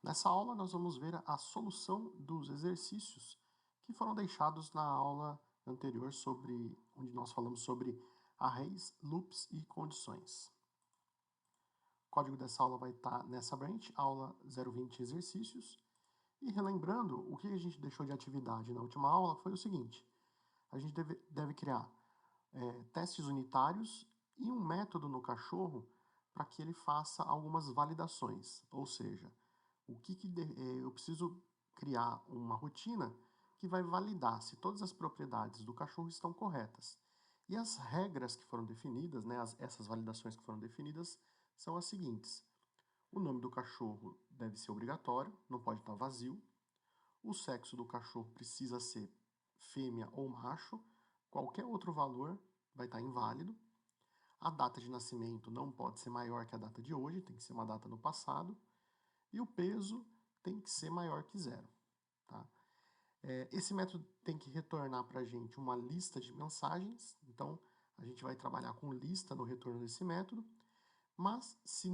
Nessa aula, nós vamos ver a solução dos exercícios que foram deixados na aula anterior, onde nós falamos sobre arrays, loops e condições. O código dessa aula vai estar nessa branch, aula 020 exercícios. E relembrando, o que a gente deixou de atividade na última aula foi o seguinte: a gente deve criar testes unitários e um método no cachorro para que ele faça algumas validações, ou seja, eu preciso criar uma rotina que vai validar se todas as propriedades do cachorro estão corretas. E as regras que foram definidas, né, essas validações que foram definidas, são as seguintes. O nome do cachorro deve ser obrigatório, não pode estar vazio. O sexo do cachorro precisa ser fêmea ou macho. Qualquer outro valor vai estar inválido. A data de nascimento não pode ser maior que a data de hoje, tem que ser uma data no passado. E o peso tem que ser maior que zero. Tá? Esse método tem que retornar para a gente uma lista de mensagens. Então, a gente vai trabalhar com lista no retorno desse método. Mas, se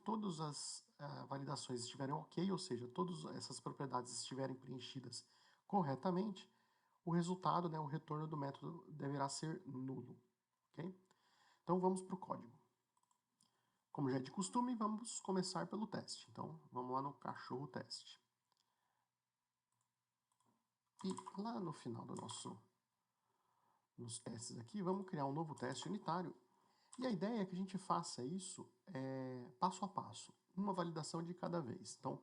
todas as validações estiverem ok, ou seja, todas essas propriedades estiverem preenchidas corretamente, o resultado, né, o retorno do método deverá ser nulo. Okay? Então, vamos para o código. Como já é de costume, vamos começar pelo teste. Então, vamos lá no cachorro teste. E lá no final nos testes aqui, vamos criar um novo teste unitário. E a ideia é que a gente faça isso passo a passo, uma validação de cada vez. Então,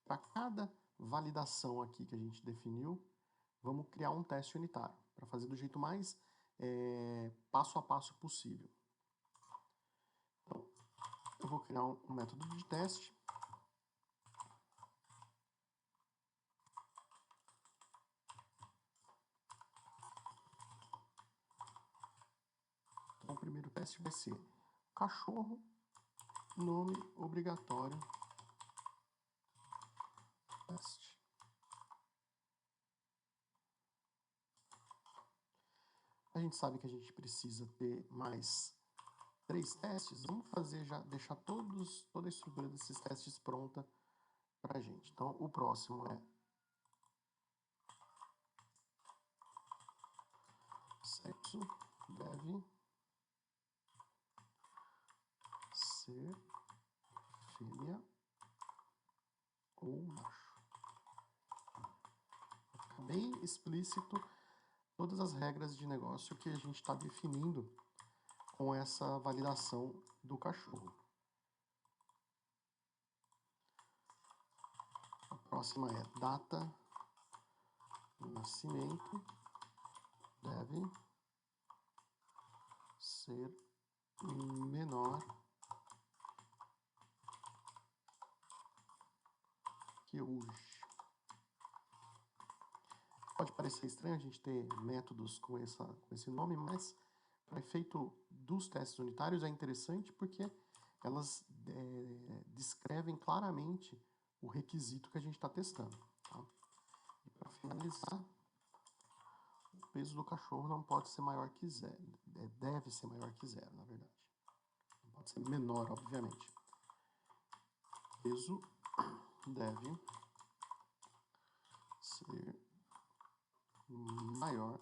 para cada validação aqui que a gente definiu, vamos criar um teste unitário, para fazer do jeito mais passo a passo possível. Então, eu vou criar um método de teste. Então, o primeiro teste vai ser cachorro, nome obrigatório, teste. A gente sabe que a gente precisa ter mais 3 testes. Vamos deixar toda a estrutura desses testes pronta para a gente. Então, o próximo é sexo deve ser fêmea ou macho. Fica bem explícito todas as regras de negócio que a gente está definindo com essa validação do cachorro. A próxima é data de nascimento deve ser menor que hoje. Pode parecer estranho a gente ter métodos com esse nome, mas para efeito dos testes unitários é interessante porque elas descrevem claramente o requisito que a gente está testando. Tá? E para finalizar, o peso do cachorro não pode ser maior que zero. Deve ser maior que zero, na verdade. Não pode ser menor, obviamente. Peso deve ser maior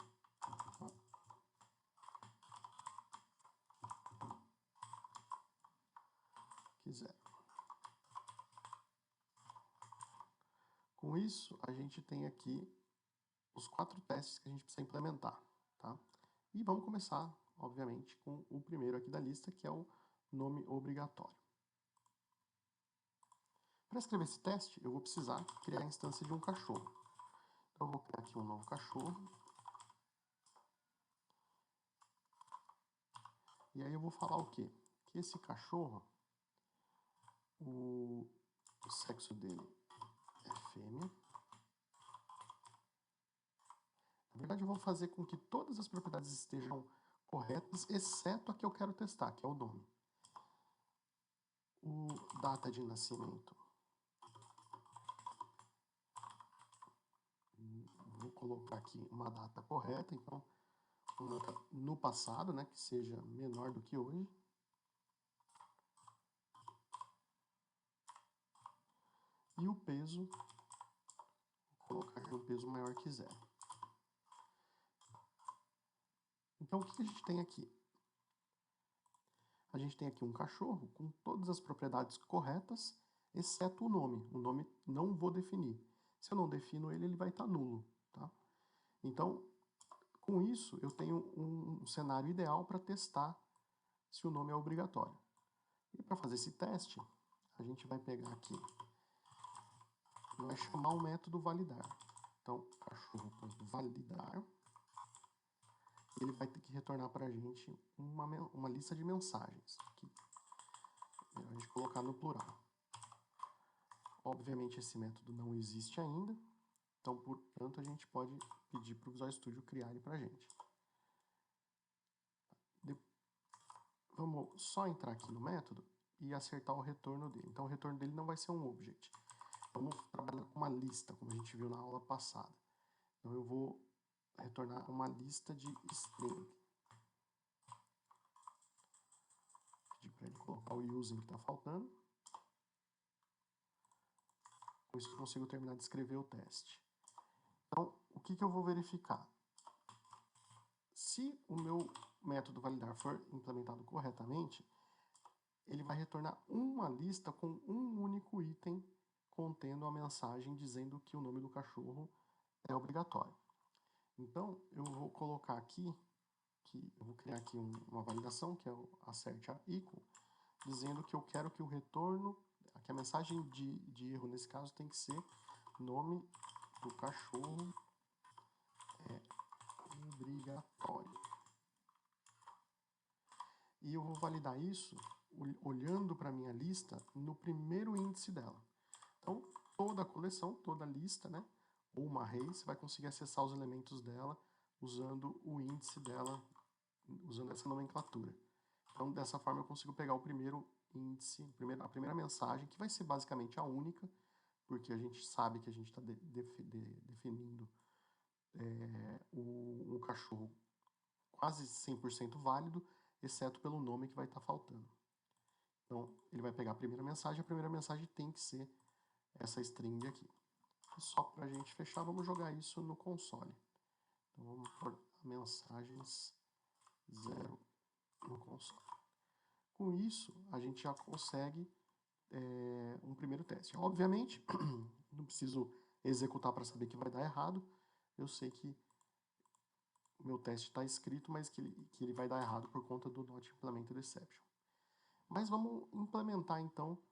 que zero. Com isso, a gente tem aqui os 4 testes que a gente precisa implementar. Tá? E vamos começar, obviamente, com o primeiro aqui da lista, que é o nome obrigatório. Para escrever esse teste, eu vou precisar criar a instância de um cachorro. Então, eu vou criar aqui um novo cachorro. E aí eu vou falar o quê? Que esse cachorro, o sexo dele é fêmea. Na verdade, eu vou fazer com que todas as propriedades estejam corretas, exceto a que eu quero testar, que é o nome. O data de nascimento. Vou colocar aqui uma data correta, então, uma data no passado, né, que seja menor do que hoje. E o peso, vou colocar um peso maior que 0. Então, o que a gente tem aqui? A gente tem aqui um cachorro com todas as propriedades corretas, exceto o nome. O nome não vou definir. Se eu não defino ele, ele vai estar nulo, tá? Então, com isso, eu tenho um cenário ideal para testar se o nome é obrigatório. E para fazer esse teste, a gente vai pegar aqui, vai chamar o método validar. Então, cachorro.validar, ele vai ter que retornar para a gente uma lista de mensagens. Aqui, a gente colocar no plural. Obviamente, esse método não existe ainda, então, portanto, a gente pode pedir para o Visual Studio criar ele para a gente. Vamos só entrar aqui no método e acertar o retorno dele. Então, o retorno dele não vai ser um object. Vamos trabalhar com uma lista, como a gente viu na aula passada. Então, eu vou retornar uma lista de string. Pedir para ele colocar o using que está faltando. Com isso, eu consigo terminar de escrever o teste. Então, o que eu vou verificar? Se o meu método validar for implementado corretamente, ele vai retornar uma lista com um único item contendo a mensagem dizendo que o nome do cachorro é obrigatório. Então, eu vou colocar aqui, eu vou criar aqui uma validação, que é o assert a equal, dizendo que eu quero que o retorno, que a mensagem de erro nesse caso tem que ser nome do cachorro é obrigatório. E eu vou validar isso olhando para a minha lista no primeiro índice dela. Então, toda a coleção, toda a lista, né, ou uma array, você vai conseguir acessar os elementos dela usando o índice dela, usando essa nomenclatura. Então, dessa forma, eu consigo pegar o primeiro índice, a primeira mensagem, que vai ser basicamente a única, porque a gente sabe que a gente está definindo um cachorro quase 100% válido, exceto pelo nome que vai estar faltando. Então, ele vai pegar a primeira mensagem tem que ser essa string aqui. E só para a gente fechar, vamos jogar isso no console. Então, vamos pôr mensagens 0 no console. Com isso, a gente já consegue um primeiro teste. Obviamente, não preciso executar para saber que vai dar errado. Eu sei que o meu teste está escrito, mas que ele vai dar errado por conta do not implemented exception. Mas vamos implementar, então,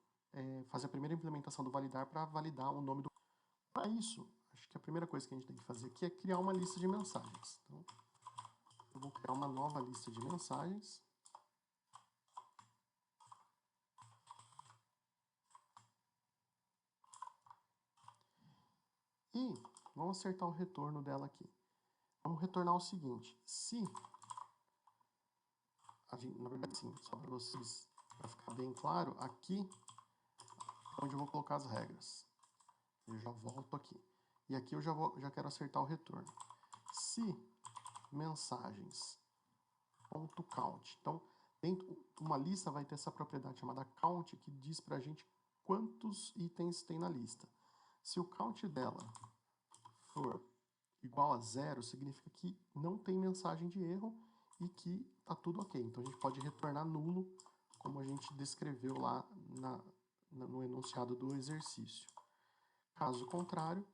fazer a primeira implementação do validar para validar o nome do... Para isso, acho que a primeira coisa que a gente tem que fazer aqui é criar uma lista de mensagens. Então, eu vou criar uma nova lista de mensagens. E vamos acertar o retorno dela aqui. Vamos retornar o seguinte, se... na verdade, sim, só para vocês, para ficar bem claro, aqui é onde eu vou colocar as regras. Eu já volto aqui. E aqui eu já quero acertar o retorno. Se mensagens.count. Então, dentro de uma lista vai ter essa propriedade chamada count, que diz para a gente quantos itens tem na lista. Se o count dela for igual a 0, significa que não tem mensagem de erro e que está tudo ok. Então, a gente pode retornar nulo, como a gente descreveu lá no enunciado do exercício. Caso contrário,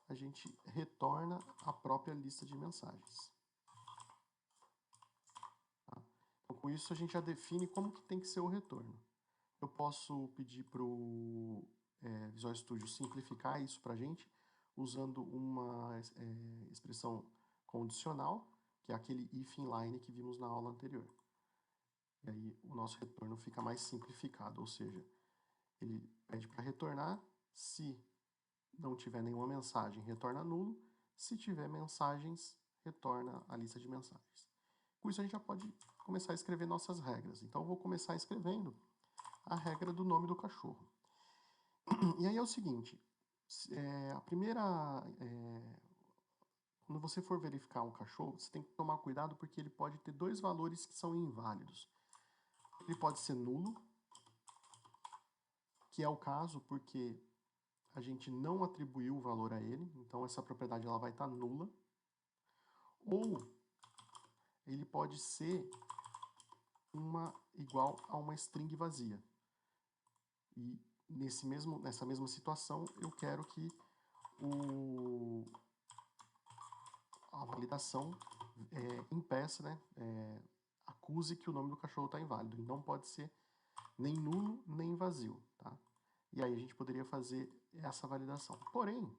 a gente retorna a própria lista de mensagens. Tá? Então, com isso, a gente já define como que tem que ser o retorno. Eu posso pedir para o Visual Studio simplificar isso para a gente, usando uma expressão condicional, que é aquele if inline que vimos na aula anterior. E aí o nosso retorno fica mais simplificado, ou seja, ele pede para retornar, se não tiver nenhuma mensagem, retorna nulo, se tiver mensagens, retorna a lista de mensagens. Com isso a gente já pode começar a escrever nossas regras. Então eu vou começar escrevendo a regra do nome do cachorro. E aí é o seguinte, quando você for verificar um cachorro, você tem que tomar cuidado porque ele pode ter dois valores que são inválidos. Ele pode ser nulo, que é o caso porque a gente não atribuiu o valor a ele, então essa propriedade ela vai estar nula. Ou ele pode ser igual a uma string vazia. E nessa mesma situação, eu quero que a validação impeça, né, acuse que o nome do cachorro está inválido. Não pode ser nem nulo, nem vazio. Tá? E aí a gente poderia fazer essa validação. Porém,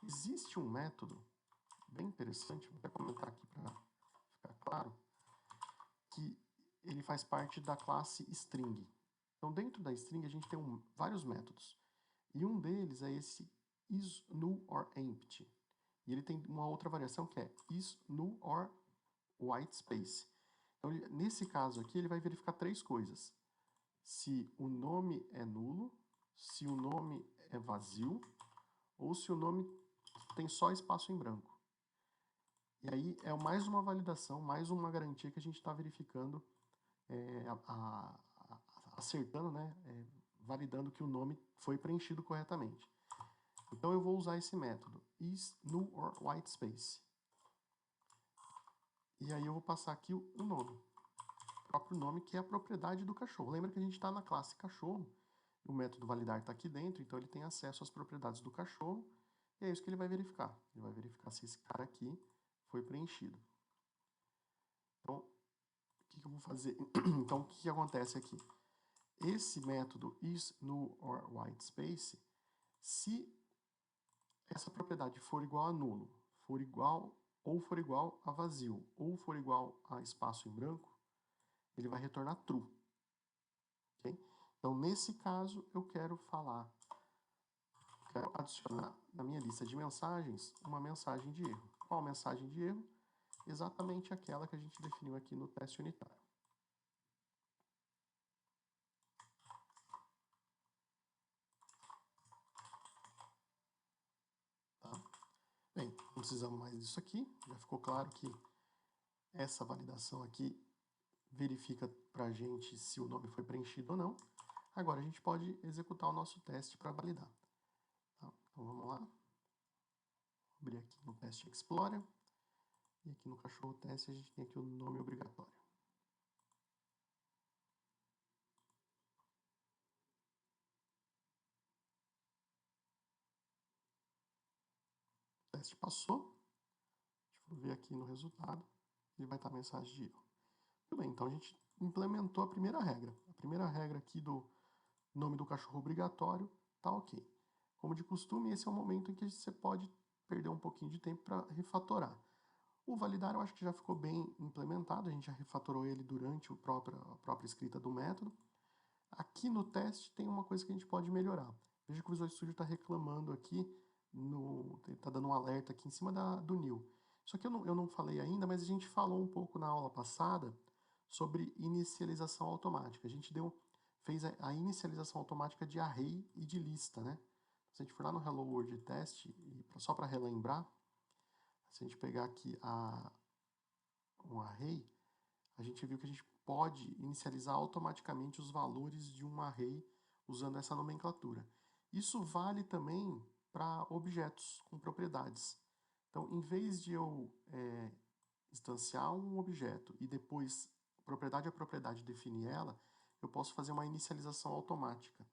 existe um método bem interessante, vou até comentar aqui para ficar claro, que ele faz parte da classe string. Então, dentro da string, a gente tem vários métodos. E um deles é esse isNull_empty. E ele tem uma outra variação que é isNull_whitespace. Então, nesse caso aqui, ele vai verificar três coisas. Se o nome é nulo, se o nome é vazio, ou se o nome tem só espaço em branco. E aí é mais uma validação, mais uma garantia que a gente está verificando, acertando, né, validando que o nome foi preenchido corretamente. Então eu vou usar esse método, isNull_whitespace. E aí eu vou passar aqui o nome, o próprio nome, que é a propriedade do cachorro. Lembra que a gente está na classe cachorro, o método validar está aqui dentro, então ele tem acesso às propriedades do cachorro, e é isso que ele vai verificar. Ele vai verificar se esse cara aqui foi preenchido. Então, o que eu vou fazer? Então, o que acontece aqui? Esse método isNull_whitespace, se essa propriedade for igual a nulo, for igual a vazio, ou for igual a espaço em branco, ele vai retornar true. Okay? Então, nesse caso, eu quero adicionar na minha lista de mensagens uma mensagem de erro. Qual mensagem de erro? Exatamente aquela que a gente definiu aqui no teste unitário. Tá? Bem, não precisamos mais disso aqui. Já ficou claro que essa validação aqui verifica para a gente se o nome foi preenchido ou não. Agora a gente pode executar o nosso teste para validar. Tá? Então vamos lá. Vou abrir aqui no Teste Explorer. E aqui no cachorro teste a gente tem aqui o nome obrigatório. O teste passou. Deixa eu ver aqui no resultado. Ele vai estar a mensagem de erro. Muito bem, então a gente implementou a primeira regra. A primeira regra aqui do nome do cachorro obrigatório está ok. Como de costume, esse é o momento em que você pode perder um pouquinho de tempo para refatorar. O validar eu acho que já ficou bem implementado, a gente já refatorou ele durante a própria escrita do método. Aqui no teste tem uma coisa que a gente pode melhorar. Veja que o Visual Studio está reclamando aqui, está dando um alerta aqui em cima do new. Isso aqui eu não falei ainda, mas a gente falou um pouco na aula passada sobre inicialização automática. A gente fez a inicialização automática de array e de lista, né? Se a gente for lá no Hello World Test, só para relembrar, se a gente pegar aqui um array, a gente viu que a gente pode inicializar automaticamente os valores de um array usando essa nomenclatura. Isso vale também para objetos com propriedades. Então, em vez de eu instanciar um objeto e depois, propriedade a propriedade, definir ela, eu posso fazer uma inicialização automática.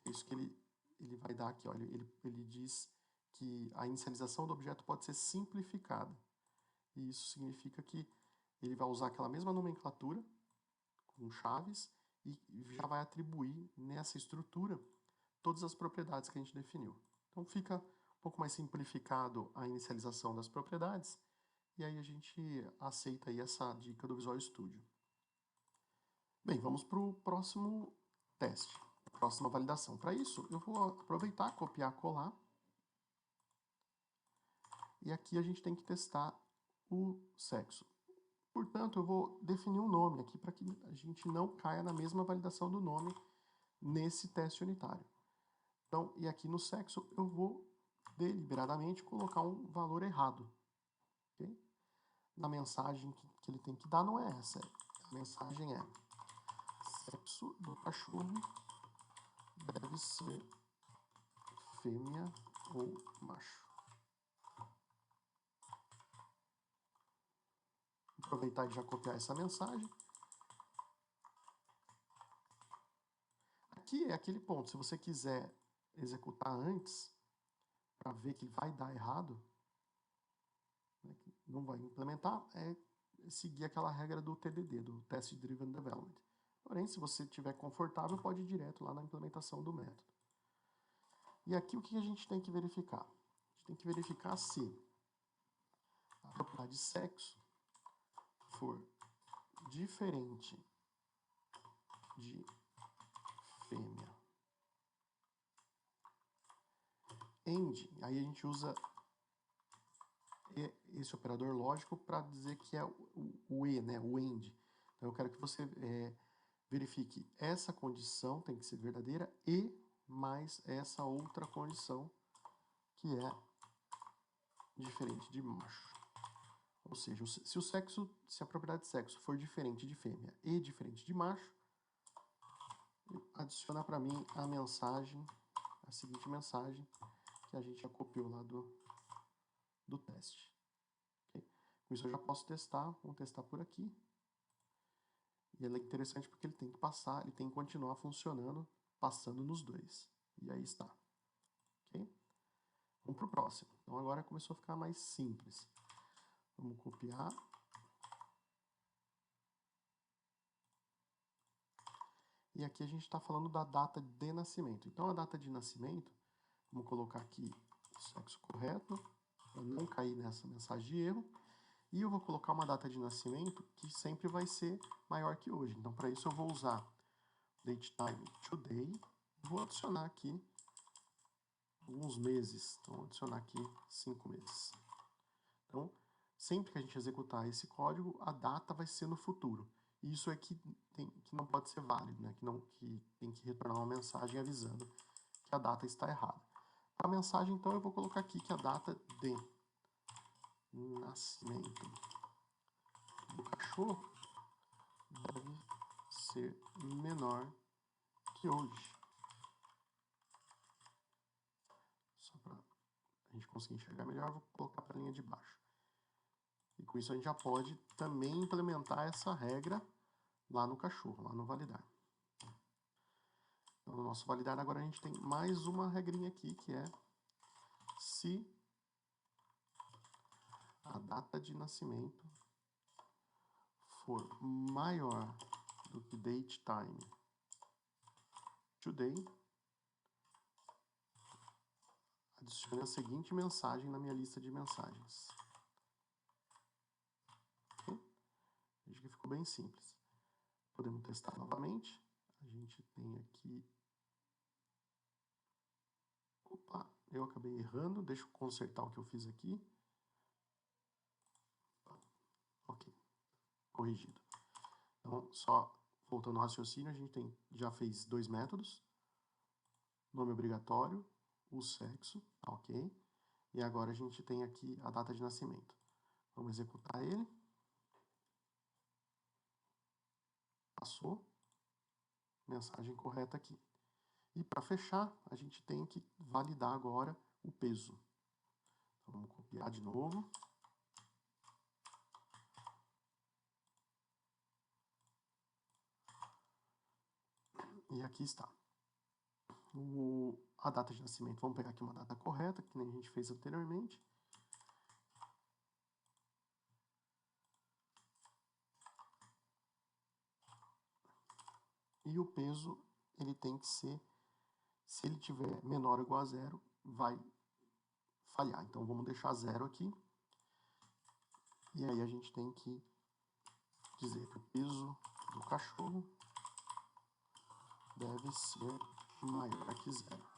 É isso que ele vai dar aqui. Olha, ele diz que a inicialização do objeto pode ser simplificada. E isso significa que ele vai usar aquela mesma nomenclatura com chaves e já vai atribuir nessa estrutura todas as propriedades que a gente definiu. Então fica um pouco mais simplificado a inicialização das propriedades e aí a gente aceita aí essa dica do Visual Studio. Bem, vamos para o próximo teste, próxima validação. Para isso, eu vou aproveitar, copiar, colar. E aqui a gente tem que testar o sexo. Portanto, eu vou definir um nome aqui para que a gente não caia na mesma validação do nome nesse teste unitário. Então, e aqui no sexo eu vou deliberadamente colocar um valor errado. Okay? Na mensagem que ele tem que dar não é essa. A mensagem é: sexo do cachorro deve ser fêmea ou macho. Vou aproveitar e já copiar essa mensagem. Aqui é aquele ponto, se você quiser executar antes, para ver que vai dar errado, né, que não vai implementar, é seguir aquela regra do TDD, do Test Driven Development. Porém, se você estiver confortável, pode ir direto lá na implementação do método. E aqui o que a gente tem que verificar? A gente tem que verificar se a propriedade sexo for diferente de fêmea. AND, aí a gente usa esse operador lógico para dizer que é o E, né, o AND. Então eu quero que você verifique essa condição, tem que ser verdadeira, e mais essa outra condição, que é diferente de macho. Ou seja, se a propriedade de sexo for diferente de fêmea e diferente de macho, adiciona para mim a mensagem, a seguinte mensagem, que a gente já copiou lá do teste. Okay? Com isso eu já posso testar, vamos testar por aqui. E ele é interessante porque ele tem que passar, ele tem que continuar funcionando, passando nos dois. E aí está. Ok? Vamos para o próximo. Então agora começou a ficar mais simples. Vamos copiar. E aqui a gente está falando da data de nascimento. Então a data de nascimento, vamos colocar aqui o sexo correto, para não cair nessa mensagem de erro. E eu vou colocar uma data de nascimento que sempre vai ser maior que hoje. Então para isso eu vou usar datetime today. Vou adicionar aqui alguns meses. Então vou adicionar aqui 5 meses. Então sempre que a gente executar esse código, a data vai ser no futuro. E isso é que não pode ser válido, né? Que tem que retornar uma mensagem avisando que a data está errada. Para a mensagem, então, eu vou colocar aqui que a data de nascimento do cachorro deve ser menor que hoje. Só para a gente conseguir enxergar melhor, vou colocar para a linha de baixo. E com isso a gente já pode também implementar essa regra lá no cachorro, lá no validar. Então, no nosso validar agora a gente tem mais uma regrinha aqui, que é se a data de nascimento for maior do que datetime today, adicione a seguinte mensagem na minha lista de mensagens. Okay? Veja que ficou bem simples. Podemos testar novamente. A gente tem aqui... Opa, eu acabei errando. Deixa eu consertar o que eu fiz aqui. Ok, corrigido. Então, só voltando ao raciocínio, a gente já fez 2 métodos. Nome obrigatório, o sexo, ok. E agora a gente tem aqui a data de nascimento. Vamos executar ele. Passou. Mensagem correta aqui. E para fechar, a gente tem que validar agora o peso. Então, vamos copiar de novo. E aqui está. A data de nascimento, vamos pegar aqui uma data correta, que nem a gente fez anteriormente. E o peso, ele tem que ser, se ele tiver menor ou igual a 0, vai falhar. Então vamos deixar 0 aqui. E aí a gente tem que dizer que o peso do cachorro deve ser maior que 0.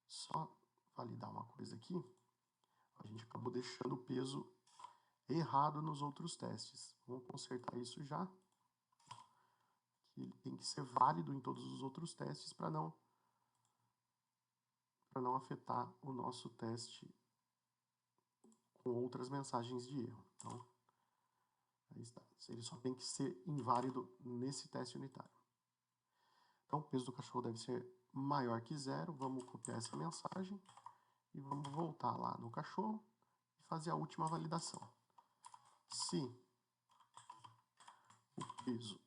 Só validar uma coisa aqui. A gente acabou deixando o peso errado nos outros testes. Vamos consertar isso já. Que ele tem que ser válido em todos os outros testes para não afetar o nosso teste com outras mensagens de erro. Então, aí está. Ele só tem que ser inválido nesse teste unitário. Então, o peso do cachorro deve ser maior que 0. Vamos copiar essa mensagem e vamos voltar lá no cachorro e fazer a última validação. Se o peso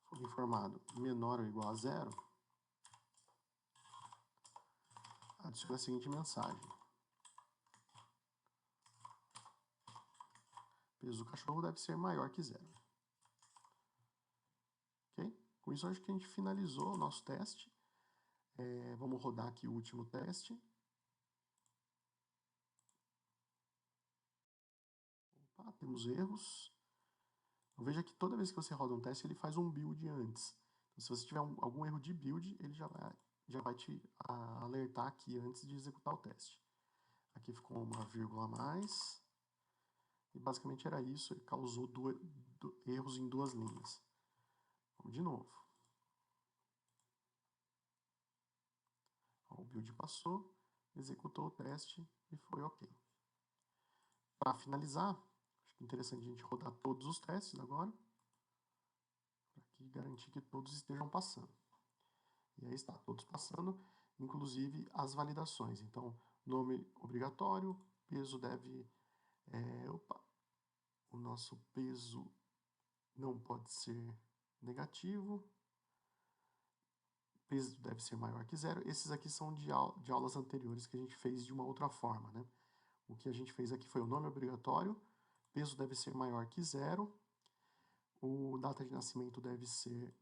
for informado menor ou igual a 0, adicione a seguinte mensagem: o peso do cachorro deve ser maior que 0. Ok? Com isso, acho que a gente finalizou o nosso teste. Vamos rodar aqui o último teste. Opa, temos erros. Então, veja que toda vez que você roda um teste, ele faz um build antes. Então, se você tiver algum erro de build, ele já vai te alertar aqui antes de executar o teste. Aqui ficou uma vírgula a mais. E basicamente era isso, ele causou erros em 2 linhas. Vamos de novo. O build passou, executou o teste e foi ok. Para finalizar, acho que é interessante a gente rodar todos os testes agora, para garantir que todos estejam passando. E aí está, todos passando, inclusive as validações. Então, nome obrigatório, peso deve... o nosso peso não pode ser negativo, peso deve ser maior que 0. Esses aqui são de aulas anteriores que a gente fez de uma outra forma, né? O que a gente fez aqui foi o nome obrigatório, peso deve ser maior que 0, o data de nascimento deve ser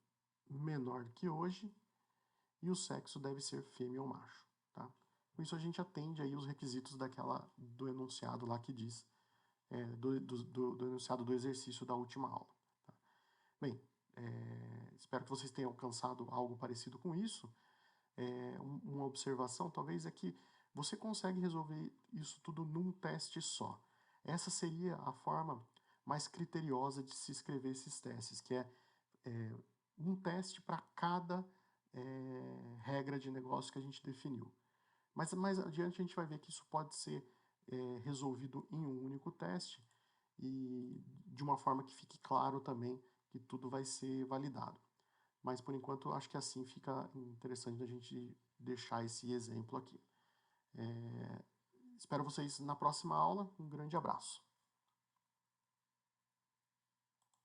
menor que hoje e o sexo deve ser fêmea ou macho, tá? Com isso a gente atende aí os requisitos do enunciado lá que diz, do enunciado do exercício da última aula. Tá? Bem, espero que vocês tenham alcançado algo parecido com isso. Uma observação talvez é que você consegue resolver isso tudo num teste só. Essa seria a forma mais criteriosa de se escrever esses testes, que é um teste para cada regra de negócio que a gente definiu. Mas mais adiante a gente vai ver que isso pode ser resolvido em um único teste e de uma forma que fique claro também que tudo vai ser validado. Mas, por enquanto, acho que assim fica interessante a gente deixar esse exemplo aqui. Espero vocês na próxima aula. Um grande abraço.